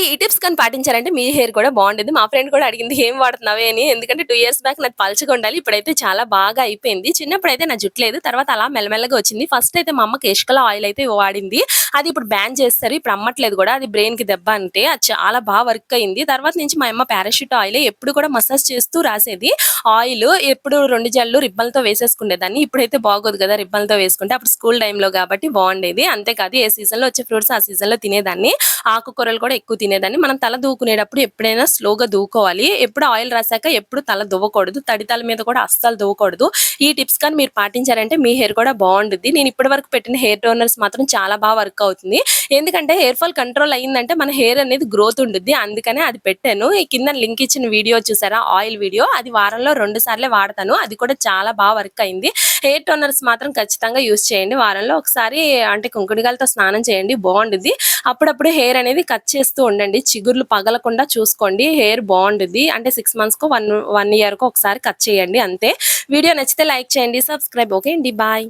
ఈ టిప్స్ కానీ పాటించారంటే మీ హెయిర్ కూడా బాగుండేది. మా ఫ్రెండ్ కూడా అడిగింది ఏం వాడుతున్నావే అని. ఎందుకంటే 2 ఇయర్స్ బ్యాక్ నాది పల్చగా ఉండాలి. ఇప్పుడైతే చాలా బాగా అయిపోయింది. చిన్నప్పుడైతే నా జుట్టు లేదు. తర్వాత అలా మెల్లమెల్లగా వచ్చింది. ఫస్ట్ అయితే మా అమ్మ కేశకల ఆయిల్ అయితే వాడింది. అది ఇప్పుడు బ్యాన్ చేస్తారు. ఇప్పుడు అమ్మట్లేదు కూడా. అది బ్రెయిన్‌కి దెబ్బ అంటే అది చాలా బాగా వర్క్ అయింది. తర్వాత నుంచి మా అమ్మ పారాషూట్ ఆయిలే ఎప్పుడు కూడా మసాజ్ చేస్తూ రాసేది. ఆయిల్ ఎప్పుడు 2 జల్లు రిబ్బన్‌లతో వేసేసుకునేదాన్ని. ఇప్పుడైతే బాగోదు కదా! రిబ్బన్‌లతో వేసుకుంటే. అప్పుడు స్కూల్ టైమ్‌లో కాబట్టి బాగుండేది. అంతేకాదు ఏ సీజన్‌లో వచ్చే ఫ్రూట్స్ ఆ సీజన్‌లో తినేదాన్ని. ఆకుకూరలు కూడా ఎక్కువ తినేదాన్ని. మనం తల దూకునేటప్పుడు ఎప్పుడైనా స్లోగా దూకోవాలి. ఎప్పుడు ఆయిల్ రాసాక ఎప్పుడు తల దువ్వకూడదు. తడి తల మీద కూడా అస్సలు దువ్వకూడదు. ఈ టిప్స్ కానీ మీరు పాటించారంటే మీ హెయిర్ కూడా బాగుండుద్ది. నేను ఇప్పటి వరకు పెట్టిన హెయిర్ టోనర్స్ మాత్రం చాలా బాగా వర్క్ అవుతుంది. ఎందుకంటే హెయిర్ ఫాల్ కంట్రోల్ అయిందంటే మన హెయిర్ అనేది గ్రోత్ ఉండుద్ది. అందుకనే అది పెట్టాను. ఈ కింద లింక్ ఇచ్చిన వీడియో చూసారా ఆయిల్ వీడియో అది వారంలో 2 సార్లే వాడతాను. అది కూడా చాలా బాగా వర్క్ అయింది. హెయిర్ టోనర్స్ మాత్రం ఖచ్చితంగా యూజ్ చేయండి. వారంలో ఒకసారి అంటే కుంకుడుగాయలతో స్నానం చేయండి బాగుండుద్ది. అప్పుడప్పుడు హెయిర్ అనేది కట్ చేస్తూ ఉండండి. చిగుర్లు పగలకుండా చూసుకోండి. హెయిర్ బాగుండుద్ది. అంటే 6 మంత్స్‌కో 1 ఇయర్‌కో ఒకసారి కట్ చేయండి అంతే. వీడియో నచ్చితే లైక్ చేయండి. సబ్స్క్రైబ్. ఓకే అండి. బాయ్.